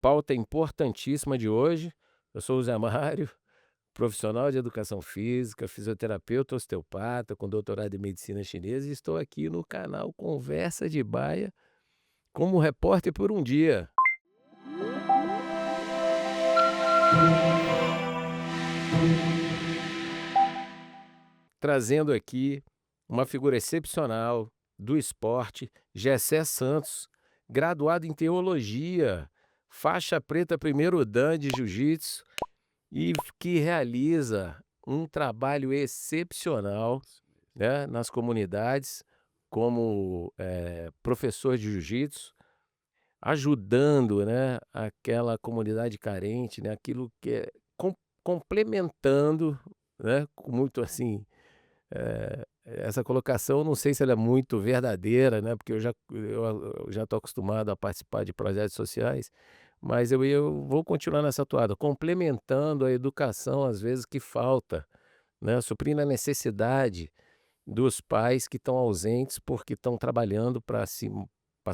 pauta importantíssima de hoje. Eu sou o Zé Mário, profissional de educação física, fisioterapeuta, osteopata, com doutorado em medicina chinesa e estou aqui no canal Conversa de Baia como repórter por um dia, trazendo aqui uma figura excepcional do esporte, Gessé Santos, graduado em teologia, faixa preta primeiro dan de jiu-jitsu e que realiza um trabalho excepcional, né, nas comunidades como professor de jiu-jitsu, ajudando, né, aquela comunidade carente, né, aquilo que é complementando, né, com muito assim, essa colocação eu não sei se ela é muito verdadeira, né, porque eu já estou acostumado a participar de projetos sociais, mas eu vou continuar nessa toada, complementando a educação, às vezes, que falta, né, suprindo a necessidade dos pais que estão ausentes, porque estão trabalhando para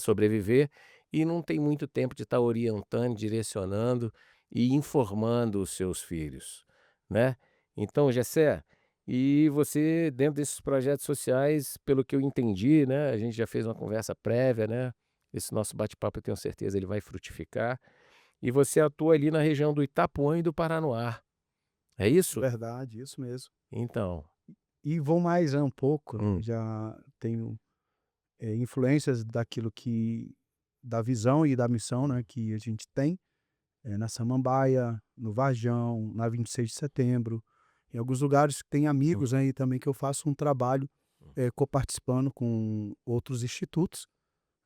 sobreviver e não tem muito tempo de estar orientando, direcionando e informando os seus filhos, né. Então, Gessé, e você dentro desses projetos sociais, pelo que eu entendi, né, a gente já fez uma conversa prévia, né, esse nosso bate-papo eu tenho certeza ele vai frutificar, e você atua ali na região do Itapuã e do Paranoá, é isso? Verdade, isso mesmo. Então. E vou mais, um pouco, Hum. já tenho, influências daquilo que da visão e da missão, né, que a gente tem, na Samambaia, no Varjão, na 26 de Setembro, em alguns lugares que tem Hum. amigos aí também que eu faço um trabalho, coparticipando com outros institutos,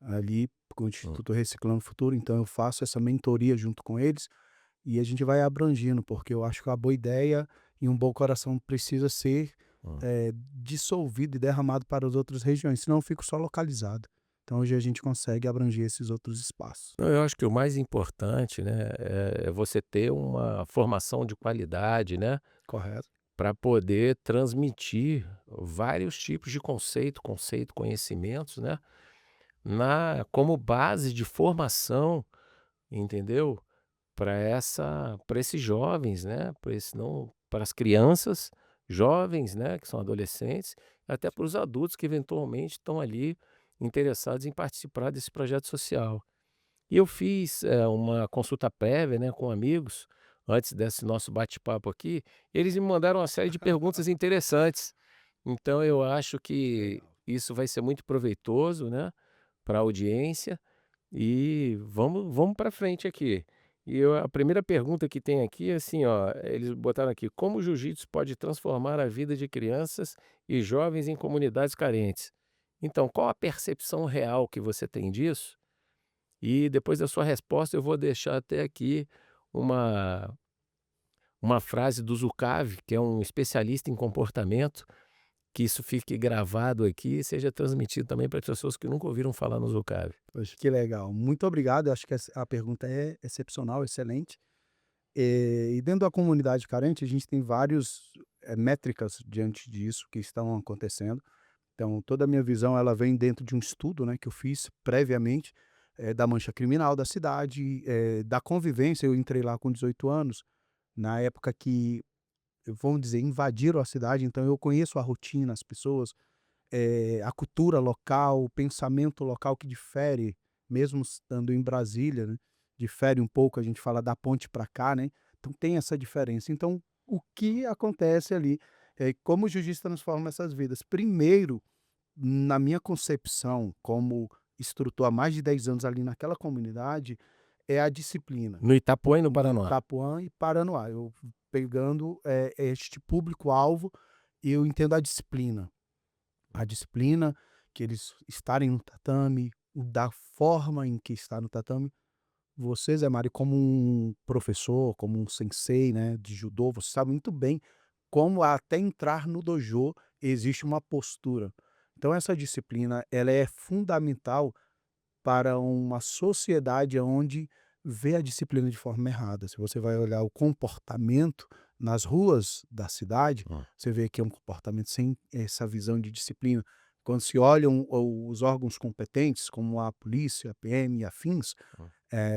ali com o Hum. Instituto Reciclando o Futuro, então eu faço essa mentoria junto com eles, e a gente vai abrangindo, porque eu acho que a boa ideia e um bom coração precisa ser, Hum. dissolvido e derramado para as outras regiões, senão eu fico só localizado. Então hoje a gente consegue abranger esses outros espaços. Não, eu acho que o mais importante, né, é você ter uma formação de qualidade, né, Correto? para poder transmitir vários tipos de conhecimentos, né, como base de formação, entendeu? Para esses jovens, né, para esse não para as crianças, jovens, né, que são adolescentes, até para os adultos que eventualmente estão ali interessados em participar desse projeto social. E eu fiz, uma consulta prévia, né, com amigos, antes desse nosso bate-papo aqui, e eles me mandaram uma série de perguntas interessantes. Então eu acho que Legal. isso vai ser muito proveitoso, né, para a audiência, e vamos para frente aqui. A primeira pergunta que tem aqui é assim, ó, eles botaram aqui: "Como o jiu-jitsu pode transformar a vida de crianças e jovens em comunidades carentes?". Então, qual a percepção real que você tem disso? E depois da sua resposta eu vou deixar até aqui uma uma frase do Zucav, que é um especialista em comportamento, que isso fique gravado aqui e seja transmitido também para pessoas que nunca ouviram falar no Zucav. Poxa, que legal. Muito obrigado, eu acho que essa a pergunta é excepcional, excelente. E dentro da comunidade carente, a gente tem vários, métricas diante disso que estão acontecendo. Então, toda a minha visão, ela vem dentro de um estudo, né, que eu fiz previamente, da mancha criminal da cidade, da convivência. Eu entrei lá com 18 anos, na época que, vamos dizer, invadiram a cidade, então eu conheço a rotina, as pessoas, a cultura local, o pensamento local que difere, mesmo estando em Brasília, né, difere um pouco, a gente fala da ponte para cá, né, então tem essa diferença. Então, o que acontece ali, como o jiu-jitsu transforma essas vidas? Primeiro, na minha concepção, como instrutor há mais de 10 anos ali naquela comunidade, é a disciplina. No Itapuã e no No Paranoá. Itapuã e Paranoá. Eu pegando, este público-alvo, eu entendo a disciplina. A disciplina, que eles estarem no tatame, o da forma em que está no tatame. Você, Zé Mário, como um professor, como um sensei, né, de judô, você sabe muito bem como até entrar no dojo existe uma postura. Então essa disciplina, ela é fundamental para uma sociedade onde vê a disciplina de forma errada. Se você vai olhar o comportamento nas ruas da cidade, Hum. você vê que é um comportamento sem essa visão de disciplina. Quando se olham os órgãos competentes, como a polícia, a PM e afins, Hum.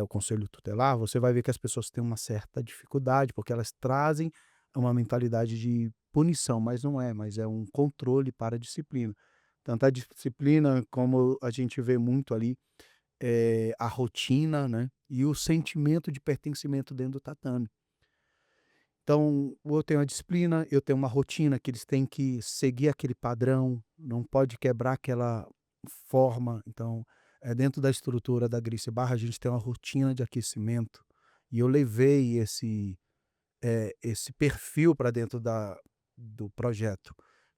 o conselho tutelar, você vai ver que as pessoas têm uma certa dificuldade, porque elas trazem uma mentalidade de punição, mas não é, mas é um controle para a disciplina. Tanto a disciplina, como a gente vê muito ali, a rotina, né, e o sentimento de pertencimento dentro do tatame. Então, eu tenho a disciplina, eu tenho uma rotina que eles têm que seguir aquele padrão, não pode quebrar aquela forma. Então, dentro da estrutura da Gracie Barra, a gente tem uma rotina de aquecimento, e eu levei esse perfil para dentro do projeto.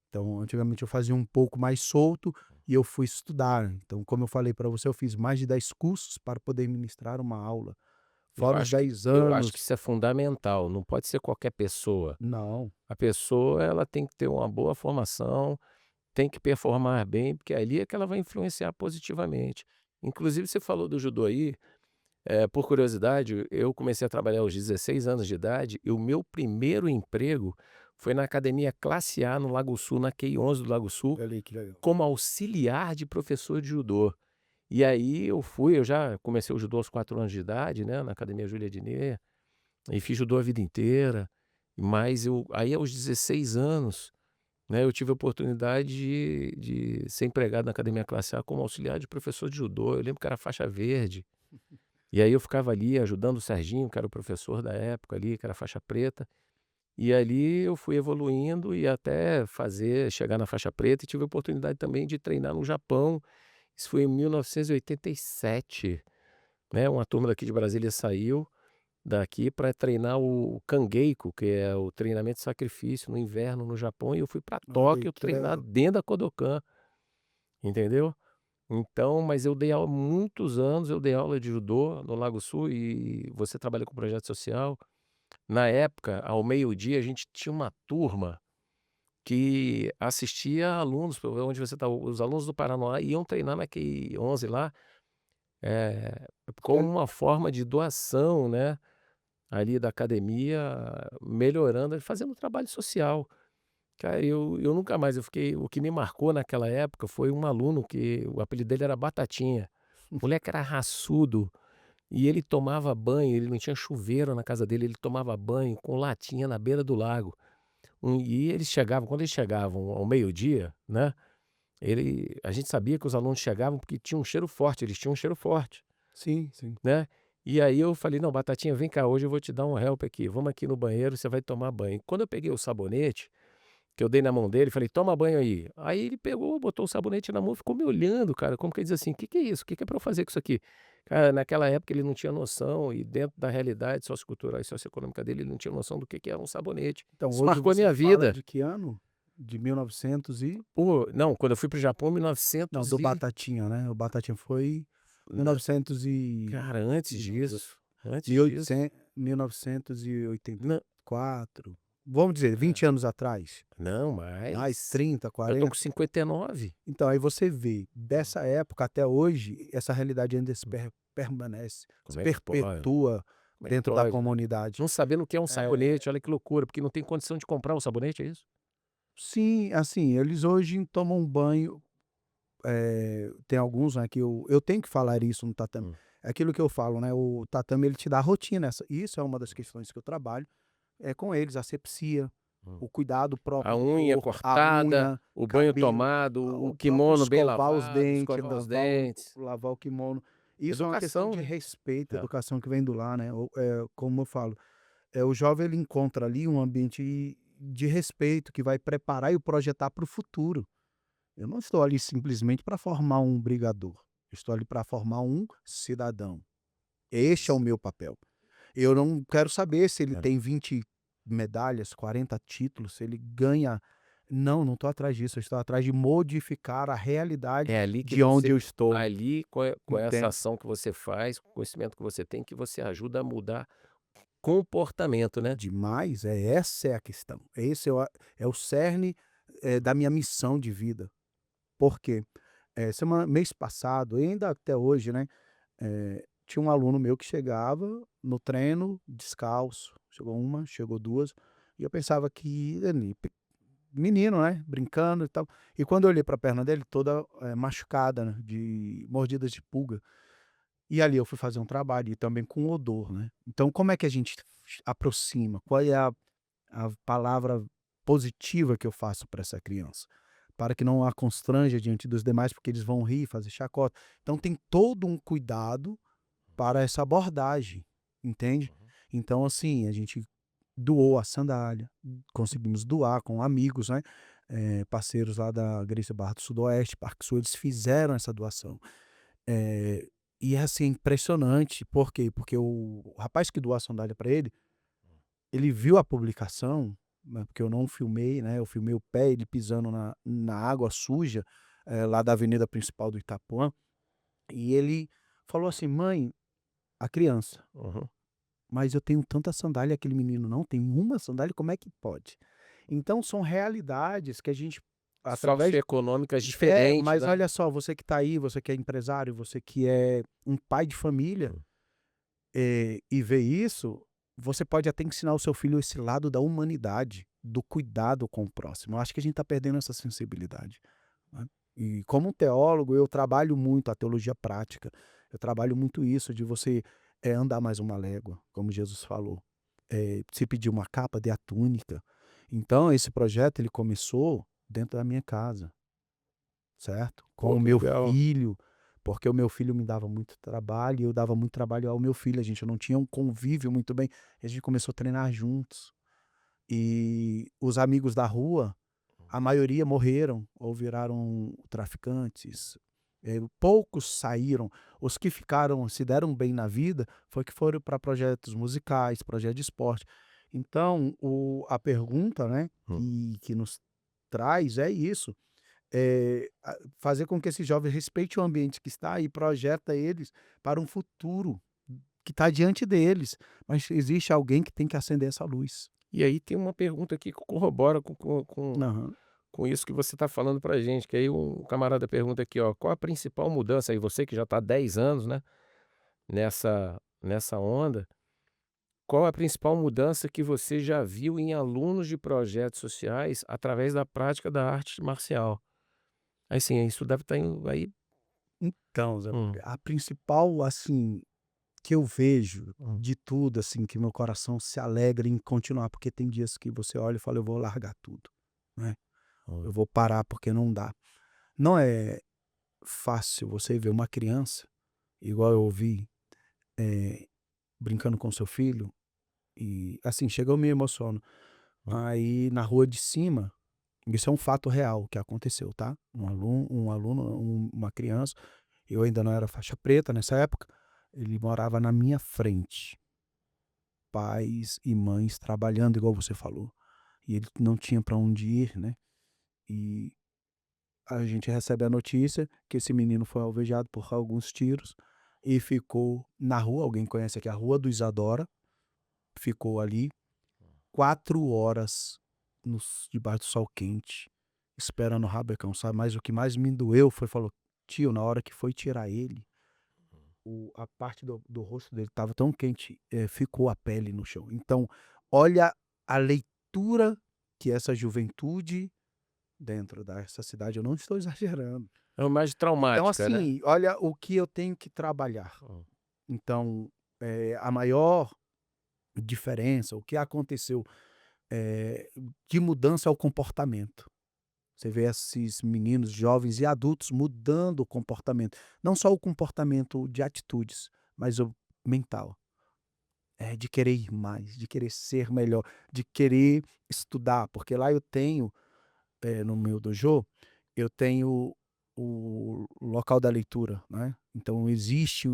Então, antigamente eu fazia um pouco mais solto e eu fui estudar. Então, como eu falei para você, eu fiz mais de 10 cursos para poder ministrar uma aula, Eu fora os acho que 10 eu acho que anos. isso é fundamental, não pode ser qualquer pessoa. Não, A pessoa, ela tem que ter uma boa formação, tem que performar bem, porque ali é que ela vai influenciar positivamente. Inclusive você falou do judô aí, por curiosidade, eu comecei a trabalhar aos 16 anos de idade e o meu primeiro emprego foi na academia Classe A no Lago Sul, na QI 11 do Lago Sul, olha aí que legal. como auxiliar de professor de judô. E aí eu já comecei o judô aos 4 anos de idade, né, na academia Júlia Diniz, e fiz judô a vida inteira, mas aí aos 16 anos, né, eu tive a oportunidade de ser empregado na academia Classe A como auxiliar de professor de judô. Eu lembro que era faixa verde, e aí eu ficava ali ajudando o Serginho, que era o professor da época ali, que era faixa preta, e ali eu fui evoluindo e até chegar na faixa preta, e tive a oportunidade também de treinar no Japão. Isso foi em 1987, né, uma turma daqui de Brasília saiu daqui para treinar o Kangeiko, que é o treinamento de sacrifício no inverno no Japão, e eu fui para Olha aí Tóquio que treinar legal. dentro da Kodokan, entendeu? Então, mas eu dei aula muitos anos, eu dei aula de judô no Lago Sul, e você trabalha com projeto social. Na época, ao meio-dia, a gente tinha uma turma que assistia alunos, onde você está, os alunos do Paranoá iam treinar na QI 11 lá, como uma forma de doação, né, ali da academia, melhorando, fazendo trabalho social. Cara, eu nunca mais, o que me marcou naquela época foi um aluno que o apelido dele era Batatinha. O moleque era raçudo e ele tomava banho, ele não tinha chuveiro na casa dele, ele tomava banho com latinha na beira do lago. E quando eles chegavam ao meio-dia, né, a gente sabia que os alunos chegavam porque tinha um cheiro forte, eles tinham um cheiro forte, Sim, sim. né. E aí eu falei: "Não, Batatinha, vem cá, hoje eu vou te dar um help aqui, vamos aqui no banheiro, você vai tomar banho". Quando eu peguei o sabonete, que eu dei na mão dele, falei: "Toma banho aí". Aí ele pegou, botou o sabonete na mão, ficou me olhando, cara, como que diz assim: "Que é isso? O que que é pra eu fazer com isso aqui?". Cara, naquela época ele não tinha noção, e dentro da realidade sociocultural e socioeconômica dele, ele não tinha noção do que era um sabonete. Então, Isso hoje marcou a você minha fala vida. de que ano? De 1900 e Pô, não, quando eu fui para o Japão, não, do 1900 e Batatinha, né, o Batatinha foi mil na novecentos cara, antes e disso, antes mil disso. oitocentos 1984, vamos dizer, Não, 20 anos atrás, não, mais mais. 30, Eu tô com 40. 59. Então, aí você vê, Hum, dessa época até hoje, essa realidade ainda hum. permanece, se Como é que pode? perpetua Como é que dentro da pode? comunidade. Não sabendo o que é um Eh, sabonete, olha que loucura, porque não tem condição de comprar o sabonete, é isso? sim, assim, eles hoje tomam um banho. Tem alguns, né, que eu tenho que falar isso no tatame. Hum, É aquilo que eu falo, né, o tatame ele te dá rotina, isso é uma das questões que eu trabalho, com eles, asepsia, hum. o cuidado A próprio do unha corpo, a cortada, unha, o banho cabelo, tomado, o o próprio kimono bem escovar os lavado, dentes, escovar os dentes. lavar o kimono. Isso é uma questão Educação, de né? respeito, É. educação que vem do lar, né, como eu falo, o jovem ele encontra ali um ambiente de respeito que vai preparar e o projetar para o futuro. Eu não estou ali simplesmente para formar um brigador, eu estou ali para formar um cidadão. Este é o meu papel. Eu não quero saber se ele É. tem 20 medalhas, 40 títulos, se ele ganha. Não, não estou atrás disso, eu estou atrás de modificar a realidade É ali que de onde você eu estou. ali com essa Entende? ação que você faz, com o conhecimento que você tem, que você ajuda a mudar comportamento, né. Demais, essa é a questão. Esse é o cerne, da minha missão de vida. Por quê? Mês passado, e ainda até hoje, né, tinha um aluno meu que chegava no treino descalço, chegou uma, chegou 2, e eu pensava que ele menino, né, brincando e tal. E quando eu olhei para a perna dele toda, machucada, né, de mordidas de pulga, E ali eu fui fazer um trabalho e também com odor, né. Então como é que a gente aproxima? Qual é a palavra positiva que eu faço para essa criança? Para que não a constranja diante dos demais, porque eles vão rir, fazer chacota. Então tem todo um cuidado para essa abordagem, entende? Uhum. Então, assim, a gente doou a sandália, conseguimos doar com amigos, né, parceiros lá da Grace Barra do Sudoeste, Parque Sul, eles fizeram essa doação. Eh, e é, assim, impressionante, por quê? Porque o rapaz que doou a sandália para ele, ele viu a publicação, né, porque eu não filmei, né, eu filmei o pé, ele pisando na água suja, lá da avenida principal do Itapuã, e ele falou assim: "Mãe", a criança: Uhum. "Mas eu tenho tanta sandália, aquele menino não tem uma sandália, como é que pode?". Então são realidades que a gente, através Socioeconômicas diferentes, mas né. olha só, você que está aí, você que é empresário, você que é um pai de família, Hum. e vê isso, você pode até ensinar o seu filho esse lado da humanidade, do cuidado com o próximo. Eu acho que a gente está perdendo essa sensibilidade, né. E como um teólogo, eu trabalho muito a teologia prática, eu trabalho muito isso de você, andar mais uma légua, como Jesus falou. Se pedir uma capa, dê a túnica. Então esse projeto ele começou dentro da minha casa. Certo? Com Pô, o que meu legal. filho, porque o meu filho me dava muito trabalho e eu dava muito trabalho ao meu filho, a gente não tinha um convívio muito bem, a gente começou a treinar juntos. E os amigos da rua, a maioria morreram ou viraram traficantes, poucos saíram, os que ficaram, se deram bem na vida, foi que foram para projetos musicais, projetos de esporte. Então a pergunta, né, Hum. que nos traz é isso, fazer com que esses jovens respeitem o ambiente que está e projeta eles para um futuro que está diante deles, mas existe alguém que tem que acender essa luz. E aí tem uma pergunta aqui que corrobora Aham. com isso que você está falando pra gente, que aí um camarada pergunta aqui, ó: "Qual a principal mudança", aí você que já está há 10 anos, né, nessa onda, qual a principal mudança que você já viu em alunos de projetos sociais através da prática da arte marcial? Aí sim, isso deve estar indo aí. Então, Zé, Hum. a principal, assim, que eu vejo Hum. de tudo, assim, que meu coração se alegra em continuar, porque tem dias que você olha e fala: "Eu vou largar tudo", né, Hum. "Eu vou parar porque não dá". Não é fácil você ver uma criança, igual eu ouvi, brincando com seu filho, e, assim, chega eu me emociono. Hum. Aí na rua de cima, isso é um fato real que aconteceu, tá. Uma criança, eu ainda não era faixa preta nessa época, ele morava na minha frente, pais e mães trabalhando igual você falou, e ele não tinha para onde ir, né, e a gente recebe a notícia que esse menino foi alvejado por alguns tiros e ficou na rua, alguém conhece aqui a Rua do Isadora, ficou ali 4 horas debaixo do sol quente, esperando o rabecão, sabe. Mas o que mais me doeu foi, falou: "Tio, na hora que foi tirar ele, a parte do rosto dele estava tão quente, ficou a pele no chão". Então, olha a leitura que essa juventude dentro dessa cidade, eu não estou exagerando. É uma imagem Então, traumática, né? assim, olha o que eu tenho que trabalhar. Hum. Então, a maior diferença, o que aconteceu, de mudança é o comportamento. Você vê esses meninos, jovens e adultos mudando o comportamento, não só o comportamento de atitudes, mas o mental. De querer ir mais, de querer ser melhor, de querer estudar, porque lá eu tenho, no meu dojo, eu tenho o local da leitura, né, então existe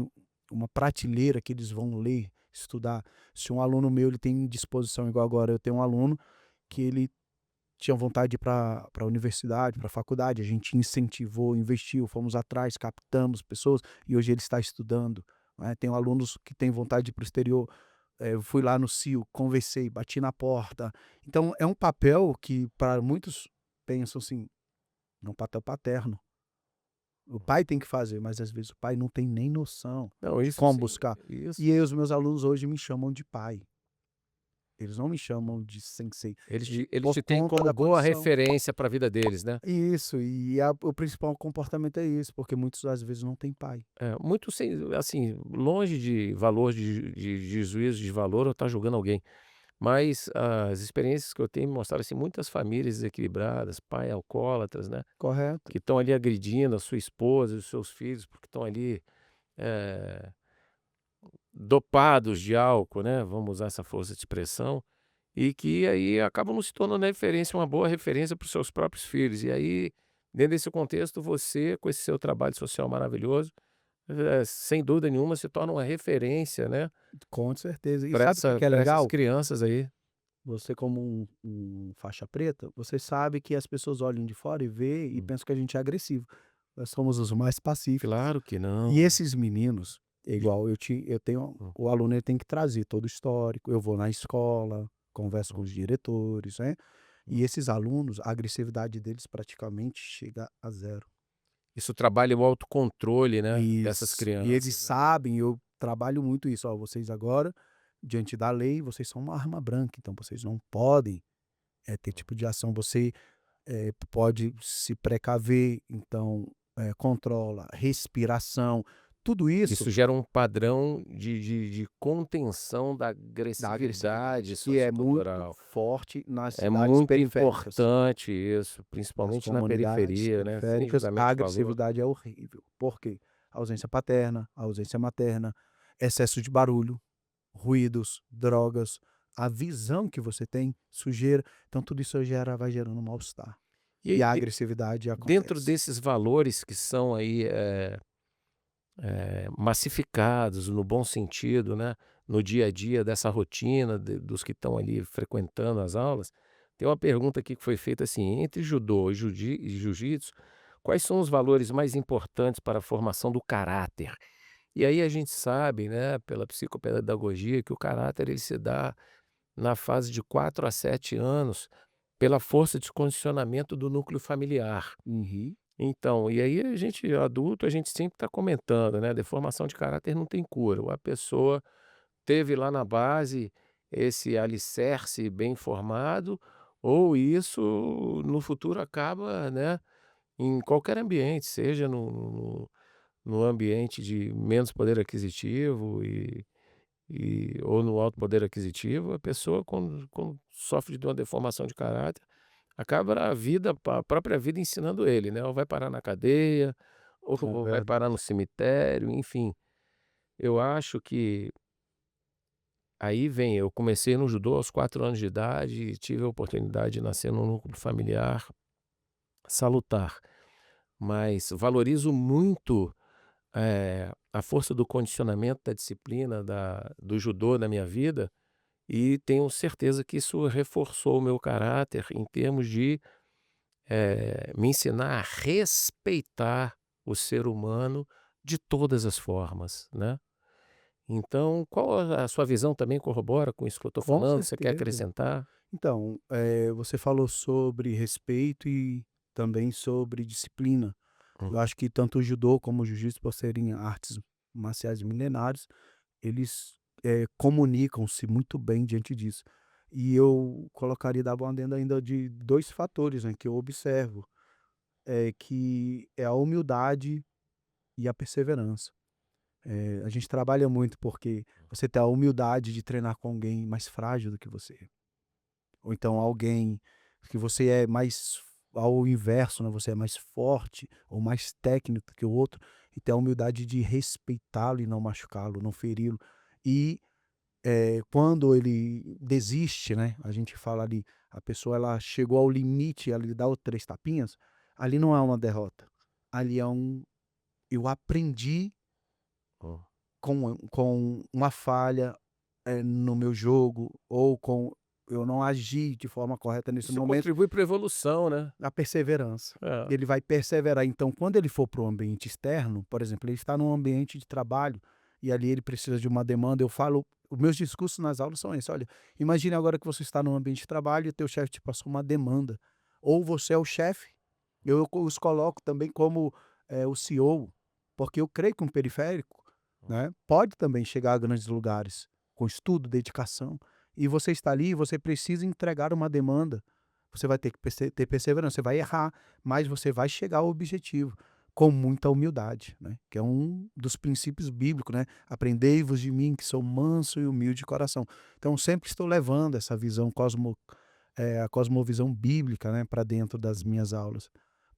uma prateleira que eles vão ler, estudar. Se um aluno meu ele tem disposição igual agora eu tenho um aluno que ele tinha vontade de ir pra universidade, pra faculdade, a gente incentivou, investiu, fomos atrás, captamos pessoas e hoje ele está estudando, né. Tenho alunos que têm vontade de ir para o exterior, eu fui lá no CIO, conversei, bati na porta. Então é um papel que para muitos pensam assim, é um papel paterno. O pai tem que fazer, mas às vezes o pai não tem nem noção Não, de isso como sim, buscar. isso. E aí os meus alunos hoje me chamam de pai. eles não me chamam de sensei, Eles por te têm conta como da boa condição. referência para a vida deles, né. Isso, o principal comportamento é isso, porque muitos às vezes não tem pai. É, muito sem assim, longe de valor de juízo de valor ou estar julgando alguém, mas as experiências que eu tenho me mostraram, assim, muitas famílias desequilibradas, pai alcoólatras, né, Correto, que estão ali agredindo a sua esposa e os seus filhos, porque estão ali, eh, dopados de álcool, né, vamos usar essa força de expressão, e que aí acabam não se tornando referência, uma boa referência para os seus próprios filhos. E aí, dentro desse contexto, você, com esse seu trabalho social maravilhoso, sem dúvida nenhuma, se torna uma referência, né, com certeza. E para sabe o que que é essas legal? crianças aí. Você como um faixa preta, você sabe que as pessoas olham de fora e vê e Hum. pensam que a gente é agressivo. Nós somos os mais pacíficos. Claro que não. E esses meninos, é E igual eu tenho hum, o aluno ele tem que trazer todo o histórico, eu vou na escola, converso com hum, os diretores, né, hum. e esses alunos, a agressividade deles praticamente chega a zero. Isso trabalha o autocontrole, né, dessas Isso. E eles crianças, né. sabem, eu trabalho muito isso: "Ó, vocês agora, diante da lei, vocês são uma arma branca, então vocês não podem, ter tipo de ação, você pode se precaver, então, controla, respiração, tudo isso Isso gera um padrão de contenção da da agressividade agressividade, que é muito sociocultural. forte nas É cidades muito periféricas. importante isso, Nas principalmente na comunidades periferia, né, sem periféricas, a julgamento de valor. agressividade é horrível. Por quê? Ausência paterna, ausência materna, excesso de barulho, ruídos, drogas, a visão que você tem, sujeira, então tudo isso vai gerando um mal-estar. E E aí a de agressividade dentro acontece. desses valores que são aí, massificados no bom sentido, né, no dia a dia dessa rotina dos que estão ali frequentando as aulas, tem uma pergunta aqui que foi feita assim: entre judô e jiu-jitsu, quais são os valores mais importantes para a formação do caráter? E aí a gente sabe, né, pela psicopedagogia, que o caráter ele se dá na fase de 4 a 7 anos, pela força de condicionamento do núcleo familiar. Uhum, Então, e aí a gente adulto, a gente sempre está comentando, né, deformação de caráter não tem cura, ou a pessoa teve lá na base esse alicerce bem formado, ou isso no futuro acaba, né, em qualquer ambiente, seja no ambiente de menos poder aquisitivo ou no alto poder aquisitivo, a pessoa quando sofre de uma deformação de caráter, acaba a própria vida ensinando ele, né, ou vai parar na cadeia, é ou vai parar no verdade. cemitério, enfim. Eu acho que aí vem, eu comecei no judô aos 4 anos de idade e tive a oportunidade de nascer num núcleo familiar salutar, mas valorizo muito, a força do condicionamento, da disciplina, do judô na minha vida. E tenho certeza que isso reforçou o meu caráter em termos de, me ensinar a respeitar o ser humano de todas as formas, né. Então, qual a sua visão também corrobora com isso que eu estou Com falando? Você quer certeza. acrescentar? Então, você falou sobre respeito e também sobre disciplina. Hum. Eu acho que tanto o judô como o jiu-jitsu, por serem artes marciais milenares, eles, comunicam-se muito bem diante disso. E eu colocaria dava um adendo ainda de 2 fatores, né, que eu observo, que é a humildade e a perseverança. A gente trabalha muito porque você tem a humildade de treinar com alguém mais frágil do que você. Ou então alguém que você é mais ao inverso, né, você é mais forte ou mais técnico que o outro, e ter a humildade de respeitá-lo e não machucá-lo, não feri-lo. E, quando ele desiste, né, a gente fala ali, a pessoa ela chegou ao limite, ela lhe dá o 3 tapinhas, ali não é uma derrota, ali é eu aprendi Hum. com uma falha, no meu jogo ou com eu não agi de forma correta nesse Isso momento, contribui para a evolução, né. a perseverança. É. Ele vai perseverar, então quando ele for para o ambiente externo, por exemplo, ele está num ambiente de trabalho, e ali ele precisa de uma demanda, eu falo os meus discursos nas aulas são esses: "Olha, imagine agora que você está num ambiente de trabalho e teu chefe te passou uma demanda, ou você é o chefe, os coloco também como, o CEO, porque eu creio que um periférico, né, pode também chegar a grandes lugares, com estudo, dedicação. E você está ali, você precisa entregar uma demanda. Você vai ter que ter perseverança, você vai errar, mas você vai chegar ao objetivo com muita humildade, né, que é um dos princípios bíblicos, né, "Aprendei-vos de mim que sou manso e humilde de coração". Então sempre estou levando essa visão a cosmovisão bíblica, né, para dentro das minhas aulas,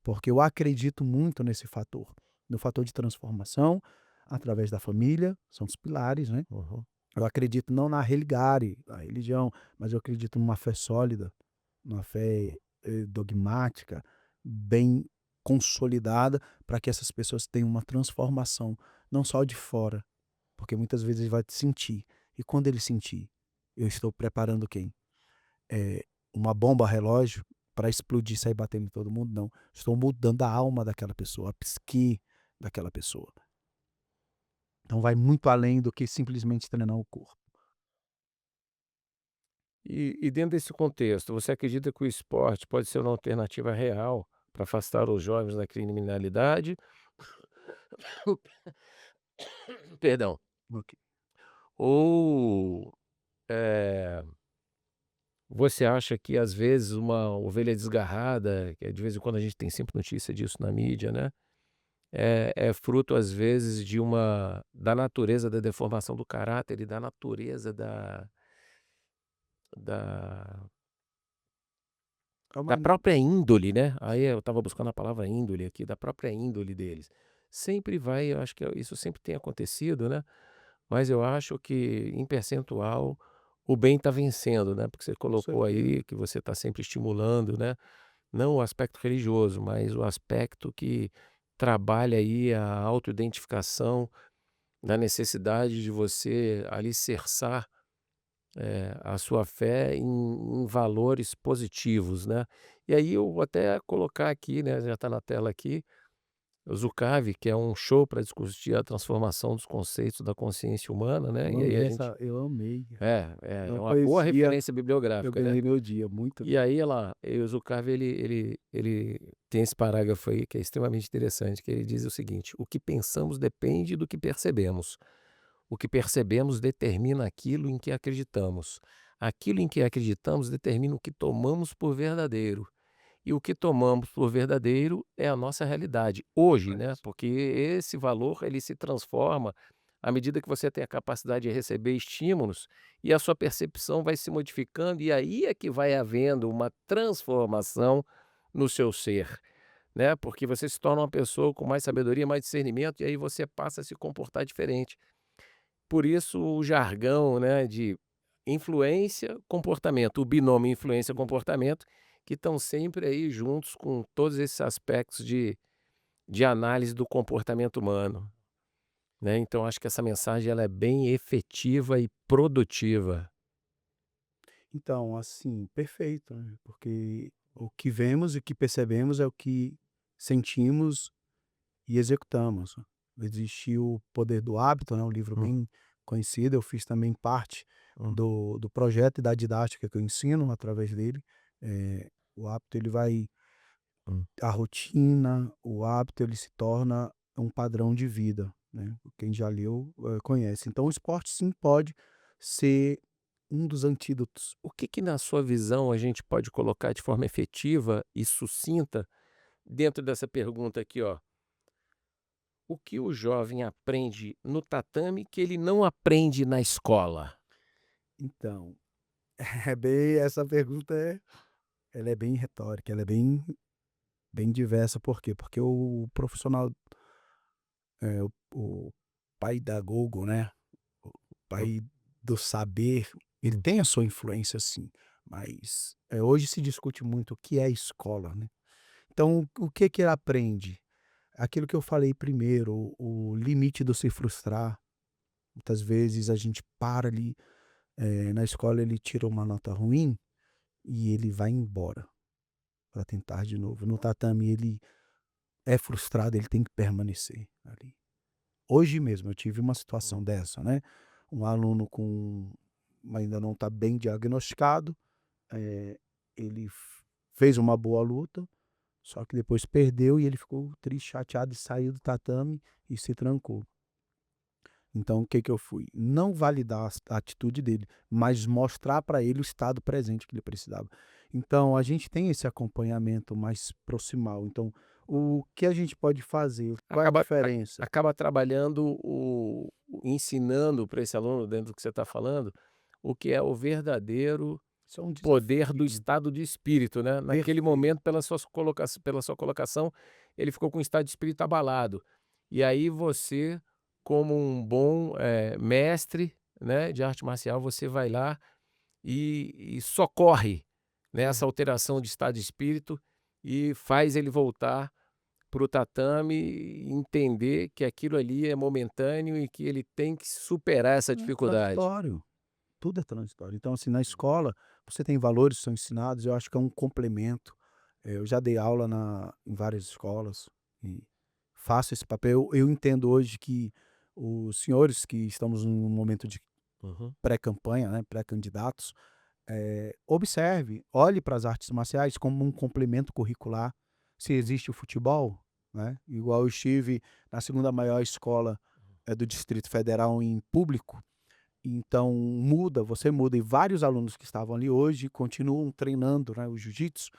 porque eu acredito muito nesse fator, no fator de transformação através da família, são os pilares, né. Uhum. Eu acredito não na religare, a religião, mas eu acredito numa fé sólida, uma fé, dogmática, bem consolidada, para que essas pessoas tenham uma transformação, não só de fora, porque muitas vezes ele vai te sentir, e quando ele sentir, eu estou preparando quem? Uma bomba relógio para explodir e sair batendo em todo mundo? Não, estou mudando a alma daquela pessoa, a psique daquela pessoa. Então vai muito além do que simplesmente treinar o corpo. E dentro desse contexto, você acredita que o esporte pode ser uma alternativa real para afastar os jovens da criminalidade? Perdão. Ok. Ou, eh, você acha que às vezes uma ovelha desgarrada, que de vez em quando a gente tem sempre notícia disso na mídia, né, é fruto às vezes de uma da natureza da deformação do caráter e da natureza da É uma da própria índole, né, aí eu estava buscando a palavra índole aqui, da própria índole deles. Sempre vai eu acho que isso sempre tem acontecido, né, mas eu acho que em percentual o bem está vencendo, né, porque você com colocou certeza. aí que você está sempre estimulando, né, não o aspecto religioso, mas o aspecto que trabalha aí a autoidentificação da necessidade de você alicerçar, a sua fé em valores positivos, né. E aí eu vou até colocar aqui, né, já está na tela aqui, o Zucavi, que é um show para discutir a transformação dos conceitos da consciência humana, né, Eu e aí a amei gente essa eu amei. é Não uma boa conhecia, referência eu bibliográfica, né. ganhei meu dia, muito E bem. aí ela e o Zucavi ele tem esse parágrafo aí que é extremamente interessante, que ele diz o seguinte: "O que pensamos depende do que percebemos. O que percebemos determina aquilo em que acreditamos. Aquilo em que acreditamos determina o que tomamos por verdadeiro. E o que tomamos por verdadeiro é a nossa realidade, hoje, né, Isso. porque esse valor ele se transforma à medida que você tem a capacidade de receber estímulos e a sua percepção vai se modificando, e aí é que vai havendo uma transformação no seu ser, né, porque você se torna uma pessoa com mais sabedoria, mais discernimento, e aí você passa a se comportar diferente. Por isso o jargão, né, de influência, comportamento, o binômio influência-comportamento, que estão sempre aí juntos com todos esses aspectos de análise do comportamento humano, né. Então acho que essa mensagem ela é bem efetiva e produtiva. Então, assim, perfeito, né, porque o que vemos e o que percebemos é o que sentimos e executamos. Existe o Poder do Hábito, né, um livro Hum, bem conhecido, eu fiz também parte hum, do projeto e da didática que eu ensino através dele. O hábito ele vai hum. a rotina, o hábito ele se torna um padrão de vida, né, quem já leu, conhece. Então o esporte sim pode ser um dos antídotos. O que que na sua visão a gente pode colocar de forma efetiva e sucinta dentro dessa pergunta aqui, ó: "O que o jovem aprende no tatame que ele não aprende na escola?" Então, é bem essa pergunta ela é bem retórica, ela é bem diversa, por quê? Porque o profissional, o pai da Google, né, o Hum, pai do saber, ele hum, tem a sua influência sim, mas, hoje se discute muito o que é escola, né. Então o que que ele aprende? Aquilo que eu falei primeiro, o limite do se frustrar. Muitas vezes a gente para ali, na escola ele tira uma nota ruim e ele vai embora para tentar de novo. No tatame ele é frustrado, ele tem que permanecer ali. Hoje mesmo eu tive uma hum. situação dessa, né, um aluno com ainda não está bem diagnosticado, eh, ele fez uma boa luta, só que depois perdeu e ele ficou triste, chateado e saiu do tatame e se trancou. Então o que que eu fui? Não validar a atitude dele, mas mostrar para ele o estado presente que ele precisava. Então a gente tem esse acompanhamento mais proximal. Então o que a gente pode fazer? Qual é a diferença? Acaba trabalhando ensinando para esse aluno, dentro do que você está falando, o que é o verdadeiro Isso é um poder do desafio. estado de espírito, né. Naquele Perfeito. momento, pela sua colocação, ele ficou com o estado de espírito abalado. E aí você, como um bom, mestre, né, de arte marcial, você vai lá e socorre, né, essa alteração de estado de espírito e faz ele voltar para o tatame e entender que aquilo ali é momentâneo e que ele tem que superar essa É dificuldade. transitório. Tudo é transitório. Então, assim, na escola, você tem valores que são ensinados, eu acho que é um complemento. Eu já dei aula em várias escolas e faço esse papel. Eu entendo hoje que os senhores que estamos num momento de Uhum. pré-campanha, né, pré-candidatos, observe, olhe para as artes marciais como um complemento curricular. Se existe o futebol, né, igual eu estive na segunda maior escola do Distrito Federal em público, então você muda, e vários alunos que estavam ali hoje continuam treinando, né, o jiu-jitsu.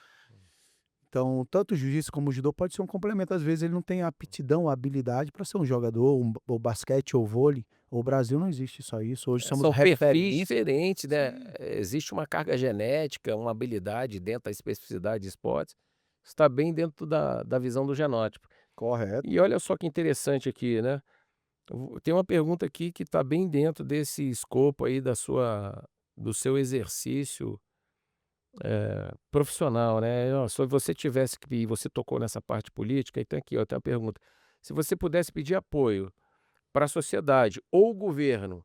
Então, tanto o jiu-jitsu como o judô pode ser um complemento, às vezes ele não tem a aptidão, a habilidade para ser um jogador, ou basquete ou vôlei. O Brasil não existe só isso, hoje somos São perfis referência. diferentes, né, Sim. existe uma carga genética, uma habilidade dentro da especificidade de esportes, está bem dentro da visão do genótipo. Correto. E olha só que interessante aqui, né, tem uma pergunta aqui que está bem dentro desse escopo aí do seu exercício, profissional, né. Ó, se você tivesse que e você tocou nessa parte política, então aqui, ó, tem uma pergunta: se você pudesse pedir apoio para a sociedade ou o governo,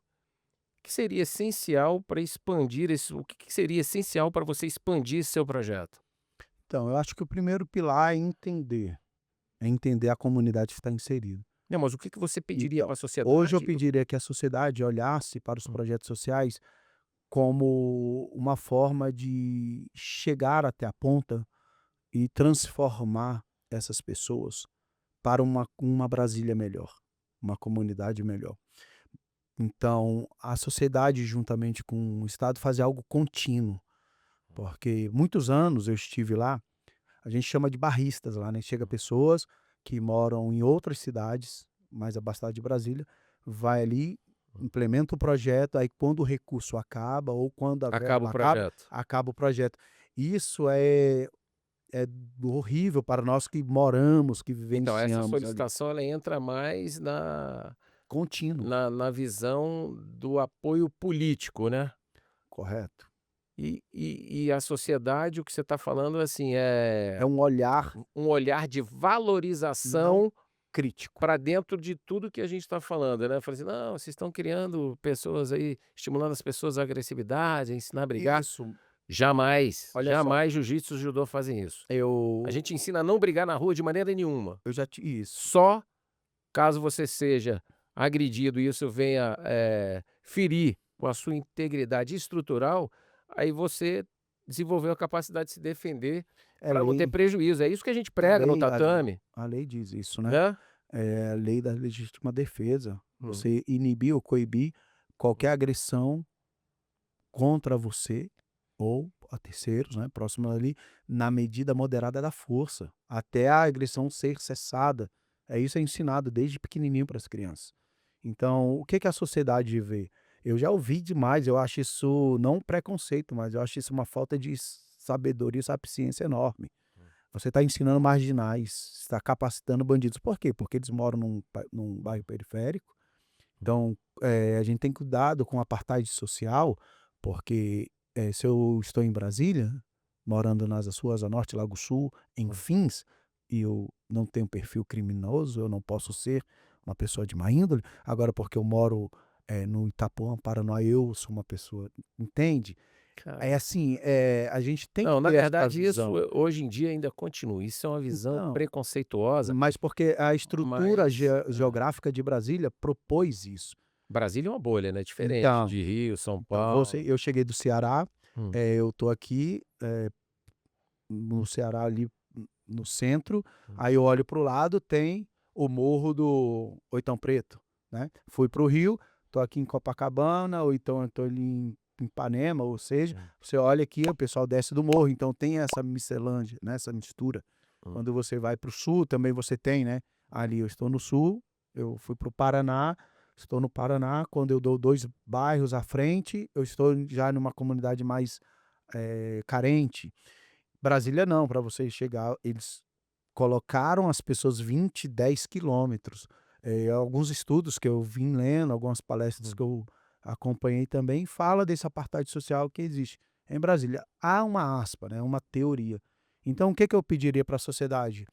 que seria essencial para expandir o que que seria essencial para você expandir esse seu projeto? Então, eu acho que o primeiro pilar é entender a comunidade que está inserida. Não, mas o que que você pediria Então, para a hoje eu sociedade? pediria que a sociedade olhasse para os Hum, projetos sociais como uma forma de chegar até a ponta e transformar essas pessoas para uma Brasília melhor, uma comunidade melhor. Então, a sociedade, juntamente com o Estado, fazer algo contínuo, porque muitos anos eu estive lá, a gente chama de barristas lá, né? Chega pessoas que moram em outras cidades, mais abastadas de Brasília, vai ali, implementa o projeto, aí quando o recurso acaba ou quando a acaba o verba acaba, projeto. acaba o projeto. Isso é horrível para nós que moramos, que Então essa vivenciamos ali. solicitação ela entra mais Contínuo, na visão do apoio político, né. correto. E a sociedade, o que você está falando, assim, É um olhar um olhar de não valorização crítico. para dentro de tudo que a gente está falando, né. Fala assim: "Não, vocês estão criando pessoas aí, estimulando as pessoas à agressividade, a ensinar a brigar". Isso, Jamais, olha só, jamais jiu-jitsu e judô fazem isso. A eu gente ensina a não brigar na rua de maneira nenhuma. eu já ti isso, Só caso você seja agredido e isso venha, ferir com a sua integridade estrutural, aí você desenvolveu a capacidade de se defender é para não ter lei, prejuízo. É isso que a gente a prega no lei a tatame, a lei diz isso, né. né. É a lei da legítima defesa, Hum, você inibir ou coibir qualquer hum. agressão contra você ou a terceiros, né, próximo ali, na medida moderada da força, até a agressão ser cessada. Isso é ensinado desde pequenininho para as crianças. Então, o que que a sociedade vê? Eu já ouvi demais, eu acho isso não um preconceito, mas eu acho isso uma falta de sabedoria e sapiência enorme. Você está ensinando marginais, está capacitando bandidos. Por quê? Porque eles moram num bairro periférico. Então, a gente tem cuidado com o apartheid social, porque, se eu estou em Brasília, morando nas ruas a Norte, Lago Sul, em Fins, e eu não tenho perfil criminoso, eu não posso ser uma pessoa de má índole. Agora, porque eu moro, no Itapuã, Paraná, eu sou uma pessoa, entende? É Cara, assim, a gente tem que não, na ter essa verdade isso visão. hoje em dia ainda continua, isso é uma visão Então, preconceituosa, mas porque a estrutura mas geográfica de Brasília propôs isso. Brasília é uma bolha, né, diferente Então de Rio, São então você Paulo. eu cheguei do Ceará, Hum, eu estou aqui, no Ceará ali no centro, hum. aí eu olho para o lado, tem o morro do Oitão Preto, né. Fui para o Rio, estou aqui em Copacabana, ou então eu estou ali em Ipanema, ou seja, Hum, você olha aqui, o pessoal desce do morro, então tem essa miscelânea, né, essa mistura. hum. Quando você vai para o sul, também você tem, né, ali eu estou no sul, eu fui para o Paraná, estou no Paraná, quando eu dou 2 bairros à frente, eu estou já numa comunidade mais, carente. Brasília não, para você chegar eles colocaram as pessoas 20, 10 quilômetros. Alguns estudos que eu vim lendo, algumas palestras Hum. que eu acompanhei também, fala desse apartheid social que existe em Brasília. Há uma aspa, né, uma teoria. Então o que que eu pediria para a sociedade?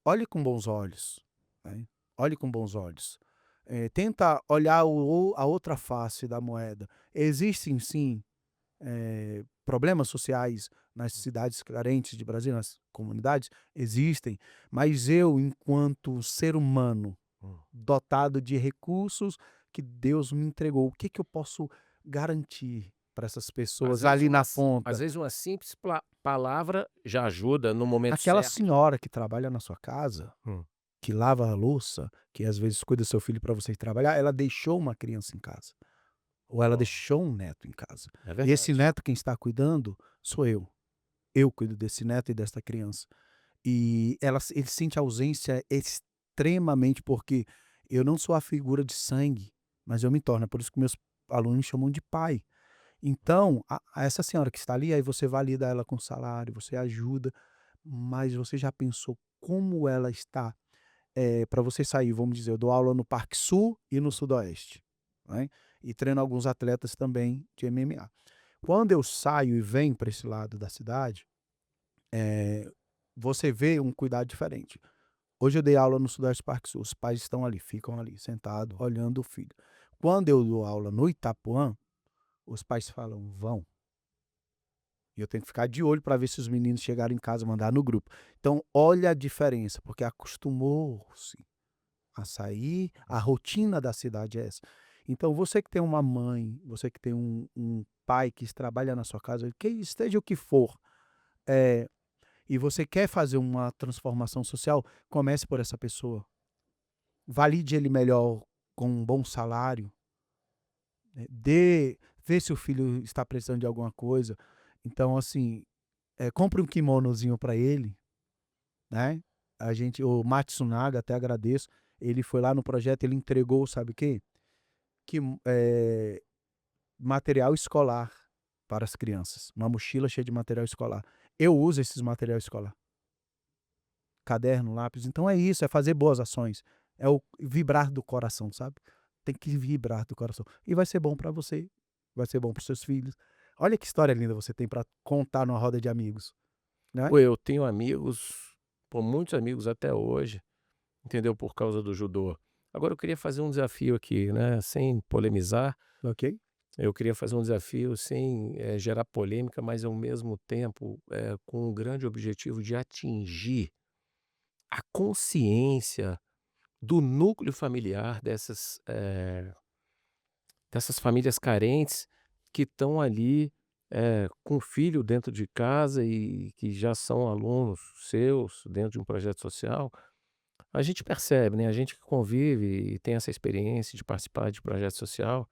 Olhe com bons olhos, né, olhe com bons olhos. Tenta olhar a outra face da moeda. Existem sim problemas sociais nas cidades carentes de Brasil, nas comunidades, existem, mas eu, enquanto ser humano Hum. dotado de recursos que Deus me entregou, o que que eu posso garantir para essas pessoas ali na Às ponta? vezes uma simples palavra já ajuda no momento Aquela certo. senhora que trabalha na sua casa, Hum. que lava a louça, que às vezes cuida do seu filho para você ir trabalhar, ela deixou uma criança em casa. Ou ela Oh, deixou um neto em casa. é E esse verdade. neto quem está cuidando sou eu. Eu cuido desse neto e desta criança. E ele sente a ausência extremamente, porque eu não sou a figura de sangue, mas eu me torno. É por isso que meus alunos me chamam de pai. Então, a essa senhora que está ali, aí você valida ela com salário, você ajuda, mas você já pensou como ela está, para você sair, vamos dizer, eu dou aula no Parque Sul e no Sudoeste, né, e treino alguns atletas também de MMA. Quando eu saio e venho para esse lado da cidade, eh, você vê um cuidado diferente. Hoje eu dei aula no Sudeste Parque Sul, os pais estão ali, ficam ali sentados olhando o filho. Quando eu dou aula no Itapuã, os pais falam: "Vão", e eu tenho que ficar de olho para ver se os meninos chegaram em casa, mandar no grupo. Então olha a diferença, porque acostumou-se a sair, a rotina da cidade é essa. Então você que tem uma mãe, você que tem um pai que trabalha na sua casa, que esteja o que for, eh, e você quer fazer uma transformação social, comece por essa pessoa. Valide ele melhor com um bom salário, né, vê se o filho está precisando de alguma coisa. Então, assim, compre um kimonozinho para ele, né. O Matsunaga, até agradeço, ele foi lá no projeto, ele entregou, sabe o quê? Que material escolar para as crianças, uma mochila cheia de material escolar. Eu uso esses material escolar, caderno, lápis, então é isso, é fazer boas ações, é o vibrar do coração, sabe. Tem que vibrar do coração. E vai ser bom para você, vai ser bom para os seus filhos. Olha que história linda você tem para contar numa roda de amigos, né. Pô, eu tenho amigos, pô, muitos amigos até hoje, entendeu, por causa do judô. Agora eu queria fazer um desafio aqui, né, sem polemizar, Ok? eu queria fazer um desafio sem, gerar polêmica, mas ao mesmo tempo, com um grande objetivo de atingir a consciência do núcleo familiar dessas famílias carentes que estão ali, com filho dentro de casa e que já são alunos seus dentro de um projeto social. A gente percebe, né, a gente que convive e tem essa experiência de participar de projeto social,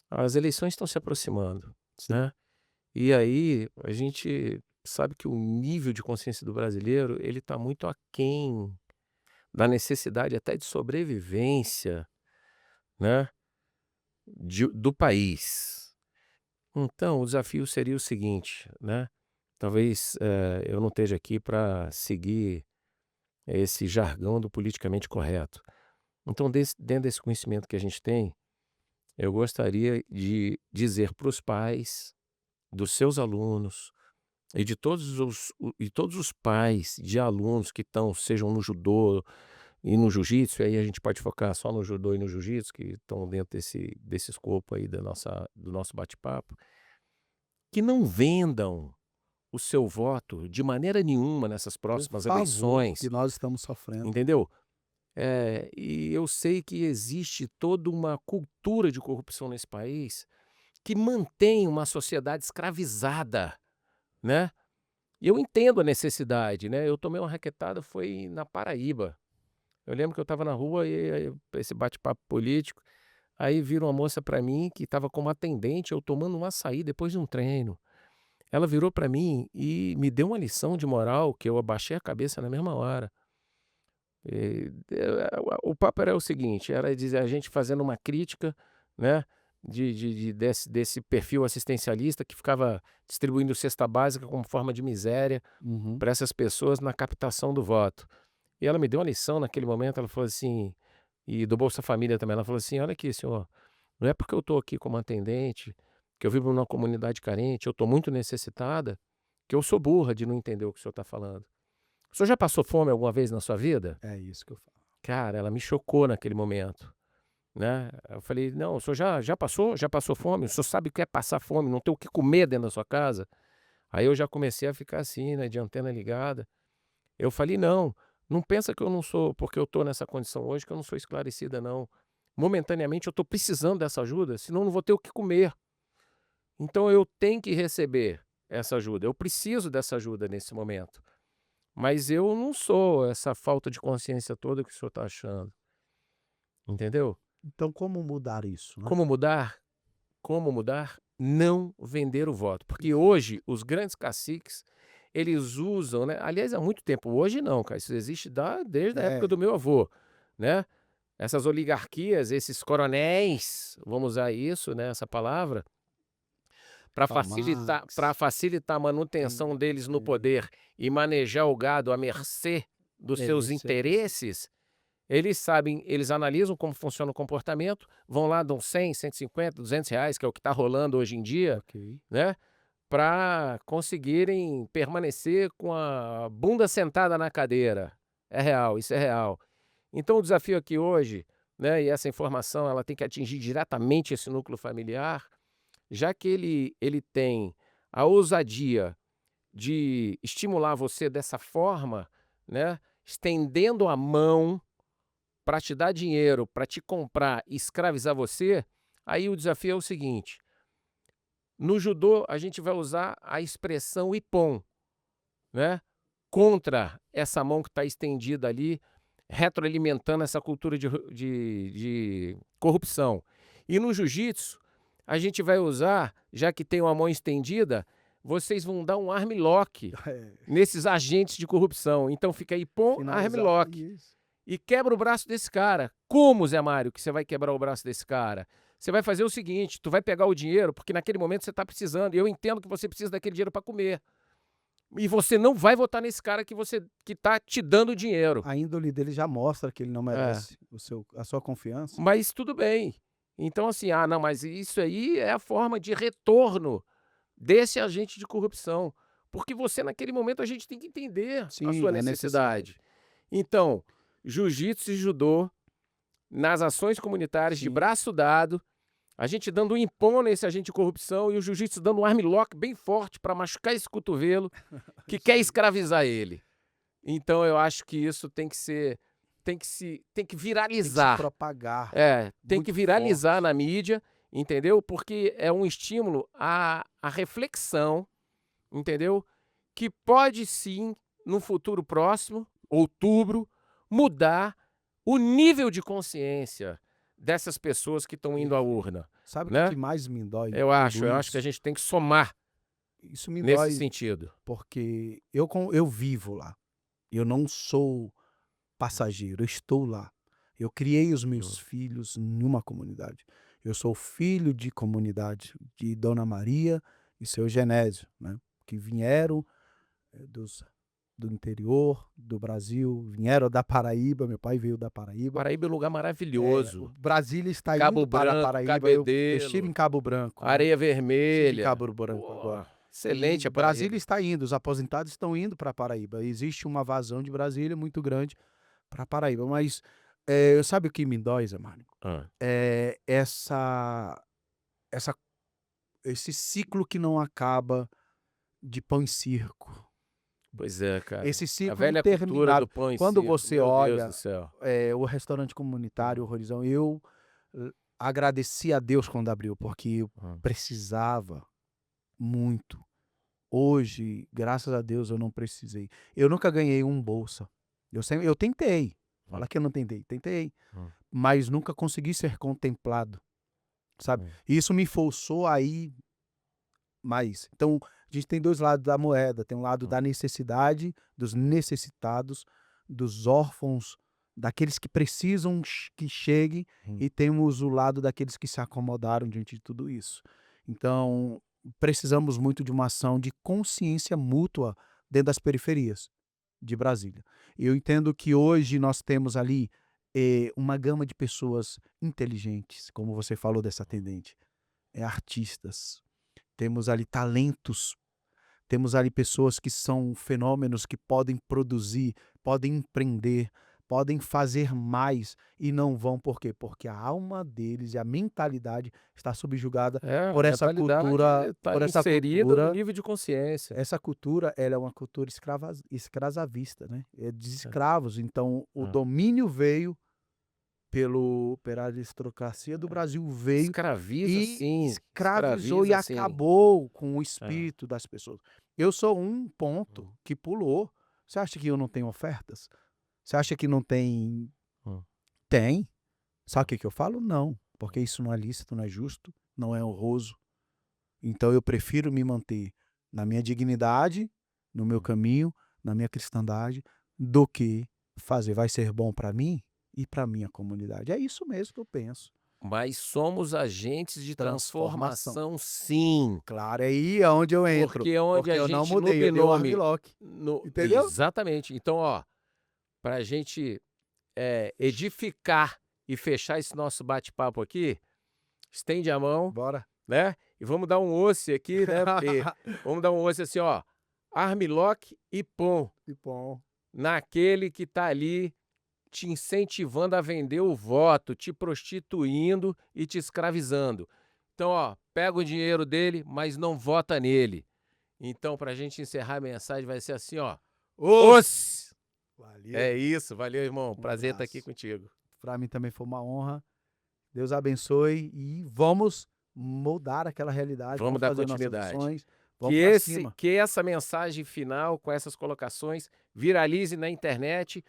as eleições estão se aproximando, Sim. né, e aí a gente sabe que o nível de consciência do brasileiro, ele está muito aquém da necessidade até de sobrevivência, né, do país. Então, o desafio seria o seguinte, né, talvez, eu não esteja aqui para seguir esse jargão do politicamente correto. Então, dentro desse conhecimento que a gente tem, eu gostaria de dizer para os pais dos seus alunos e todos os pais de alunos que estão, sejam no judô e no jiu-jitsu, aí a gente pode focar só no judô e no jiu-jitsu, que estão dentro desse escopo aí do nosso bate-papo, que não vendam o seu voto de maneira nenhuma nessas Por próximas favor, que eleições, nós estamos sofrendo. entendeu? E eu sei que existe toda uma cultura de corrupção nesse país que mantém uma sociedade escravizada, né. E eu entendo a necessidade, né, eu tomei uma raquetada foi na Paraíba, Eu lembro que eu estava na rua e aí esse bate-papo político, aí vira uma moça para mim que estava como atendente, eu tomando um açaí depois de um treino. Ela virou para mim e me deu uma lição de moral que eu abaixei a cabeça na mesma hora. O papo era o seguinte, era dizer a gente fazendo uma crítica, né, desse perfil assistencialista que ficava distribuindo cesta básica como forma de miséria Uhum. para essas pessoas na captação do voto. E ela me deu uma lição naquele momento, ela falou assim, e do Bolsa Família também, ela falou assim: "Olha aqui senhor, não é porque eu estou aqui como atendente, que eu vivo numa comunidade carente, eu estou muito necessitada, que eu sou burra de não entender o que o senhor está falando. O senhor já passou fome alguma vez na sua vida?" É isso que eu falo. Cara, ela me chocou naquele momento, né. Eu falei: "Não, o senhor já passou? Já passou fome? O senhor sabe o que é passar fome, não ter o que comer dentro da sua casa?" Aí eu já comecei a ficar assim, né, de antena ligada. Eu falei: "Não, não pensa que eu não sou porque eu estou nessa condição hoje, que eu não sou esclarecida não. Momentaneamente eu estou precisando dessa ajuda, senão eu não vou ter o que comer. Então eu tenho que receber essa ajuda, eu preciso dessa ajuda nesse momento. Mas eu não sou essa falta de consciência toda que o senhor está achando", entendeu? Então como mudar isso, né? Como mudar? Como mudar? Não vender o voto, porque hoje os grandes caciques, eles usam, né, aliás há muito tempo, hoje não, cara, isso existe desde a época É, do meu avô, né, essas oligarquias, esses coronéis, vamos usar isso, né, essa palavra, Karl para Marx, facilitar a tem manutenção deles no é, poder e manejar o gado à mercê dos seus esse é interesses. Eles sabem, eles analisam como funciona o comportamento, vão lá, dão 100, 150, R$ 200, que é o que está rolando hoje em dia, ok. né, para conseguirem permanecer com a bunda sentada na cadeira. É real, isso é real. Então o desafio aqui hoje, né, e essa informação ela tem que atingir diretamente esse núcleo familiar, já que ele tem a ousadia de estimular você dessa forma, né, estendendo a mão para te dar dinheiro, para te comprar e escravizar você, aí o desafio é o seguinte: no judô a gente vai usar a expressão ippon, né, contra essa mão que está estendida ali, retroalimentando essa cultura de corrupção. E no jiu-jitsu, a gente vai usar, já que tem uma mão estendida, vocês vão dar um armlock É, nesses agentes de corrupção. Então fica ippon, finalizar armlock. isso. E quebra o braço desse cara. Como, Zé Mário, que você vai quebrar o braço desse cara? Você vai fazer o seguinte, tu vai pegar o dinheiro, porque naquele momento você está precisando, e eu entendo que você precisa daquele dinheiro para comer. E você não vai votar nesse cara que tá te dando dinheiro. A índole dele já mostra que ele não É, merece a sua confiança. mas tudo bem. Então assim, ah, não, mas isso aí é a forma de retorno desse agente de corrupção. Porque você naquele momento a gente tem que entender a Sim, sua a necessidade. necessidade. Então, jiu-jitsu e judô nas ações comunitárias de Sim. braço dado, a gente dando um impor nesse agente de corrupção e o jiu-jitsu dando um armlock bem forte para machucar esse cotovelo que Isso quer aí. escravizar ele. Então eu acho que isso tem que Tem que se viralizar. propagar É, tem que muito viralizar forte. na mídia, entendeu? Porque é um estímulo à reflexão, entendeu? Que pode sim, no futuro próximo, outubro, mudar o nível de consciência dessas pessoas que estão indo à Perfeito. urna, Sabe o que né? mais me dói Eu tudo acho, eu acho que a isso? gente tem que somar Isso me nesse dói sentido. porque eu vivo lá. Eu não sou passageiro, eu estou lá. Eu criei os meus Hum. filhos em uma comunidade. Eu sou filho de comunidade de Dona Maria e seu Genésio, né, que vieram, dos do interior do Brasil, vieram da Paraíba, meu pai veio da Paraíba. Paraíba é um lugar O maravilhoso. Brasília está Cabo indo para a Branco, Paraíba, eu estive em Cabedelo, Cabo Branco, né, Areia estive em Vermelha. Cabo Branco Pô, agora. excelente E a Brasília Paraíba. está indo, os aposentados estão indo para a Paraíba. Existe uma vazão de Brasília muito grande para a Paraíba, mas, sabe o que me dói, Zé Mário? Hã. É essa esse ciclo que não acaba de pão e circo. Pois é, cara. Esse A ciclo velha cultura do interminável. pão e Quando circo, você meu Deus do olha, céu. o restaurante comunitário, Hum, o Horizão, eu, agradeci a Deus quando abriu, porque eu hum. precisava muito. Hoje, graças a Deus, eu não precisei. Eu nunca ganhei um bolsa. Eu tentei. Fala que eu não tentei. Tentei, Hum. mas nunca consegui ser contemplado, sabe. Hum. E isso me forçou a ir mais. Então, a gente tem 2 lados da moeda, tem um lado Hum. da necessidade, dos necessitados, dos órfãos, daqueles que precisam que cheguem, Hum. e temos o lado daqueles que se acomodaram diante de tudo isso. Então, precisamos muito de uma ação de consciência mútua dentro das periferias de Brasília. Eu entendo que hoje nós temos ali, uma gama de pessoas inteligentes, como você falou dessa atendente, artistas, temos ali talentos, temos ali pessoas que são fenômenos que podem produzir, podem empreender, podem fazer mais e não vão por quê? Porque a alma deles e a mentalidade está subjugada É, por a essa mentalidade cultura está por essa inserida no cultura nível de consciência. essa cultura, ela é uma cultura escravavista, né, é de escravos, então o Hã. domínio veio pela aristocracia do Brasil, veio Escraviza e sim, escravizou e escraviza sim. acabou com o É. espírito das pessoas. Eu sou um Hum. ponto que pulou. Você acha que eu não tenho ofertas? Você acha que não tem? Hum. Tem. Sabe o que que eu falo? Não, porque isso não é lícito, não é justo, não é honroso. Então eu prefiro me manter na minha dignidade, no meu Hum. caminho, na minha cristandade, do que fazer. Vai ser bom para mim e para minha comunidade. É isso mesmo que eu penso. Mas somos agentes de Transformação. transformação sim, Claro, é aí aonde eu entro, porque é onde porque a eu não gente no mudei, eu dei o binômio armlock, no entendeu? exatamente. Então, ó, pra gente, edificar e fechar esse nosso bate-papo aqui, estende a mão, Bora. né, e vamos dar um osse aqui, né, porque vamos dar um osse assim, ó, armlock e pom, Que bom. naquele que tá ali te incentivando a vender o voto, te prostituindo e te escravizando. Então, ó, pega o dinheiro dele, mas não vota nele. Então, pra gente encerrar a mensagem, vai ser assim, ó. Os! É Valeu, isso, valeu, irmão. um Prazer estar aqui abraço. contigo. Para mim também foi uma honra. Deus abençoe e vamos mudar aquela realidade, Vamos vamos dar fazer nossas continuidade. ações, vamos para cima. Que essa mensagem final, com essas colocações, viralize na internet,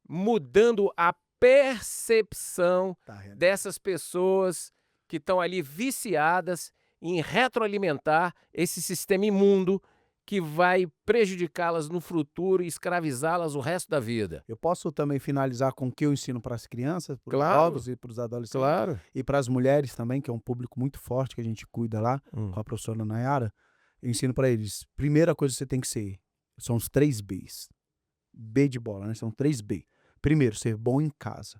mudando a percepção Tá, Renan. dessas pessoas que estão ali viciadas em retroalimentar esse sistema imundo que vai prejudicá-las no futuro e escravizá-las o resto da vida. Eu posso também finalizar com o que eu ensino para as crianças, para os Claro, jovens e para os adolescentes, claro. e para as mulheres também, que é um público muito forte que a gente cuida lá, com a professora Nayara. Eu ensino para eles, primeira coisa que você tem que ser, são os 3 Bs. B de bola, né, são 3 B. Primeiro, ser bom em casa.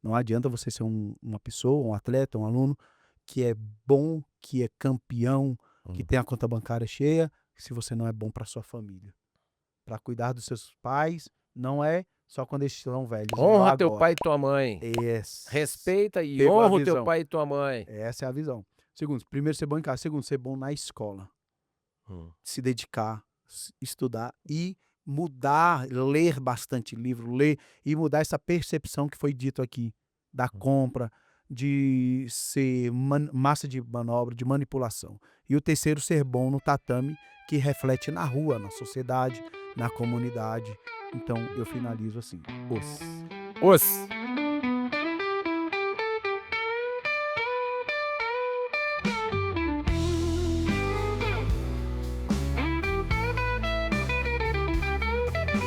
Não adianta você ser uma pessoa, um atleta, um aluno que é bom, que é campeão, que tem a conta bancária cheia, se você não é bom para sua família. Para cuidar dos seus pais, não é só quando eles estão velhos, é o Honra teu pai agora. e tua mãe. Esse. Respeita e Pegou a honra o teu visão. pai e tua mãe. Essa é a visão. Segundo, primeiro ser bom em casa. Segundo, ser bom na escola. Se dedicar, estudar e mudar, ler bastante livro, ler e mudar essa percepção que foi dito aqui da compra, de ser massa de manobra, de manipulação. E o terceiro, ser bom no tatame, que reflete na rua, na sociedade, na comunidade. Então eu finalizo assim. Os. Os.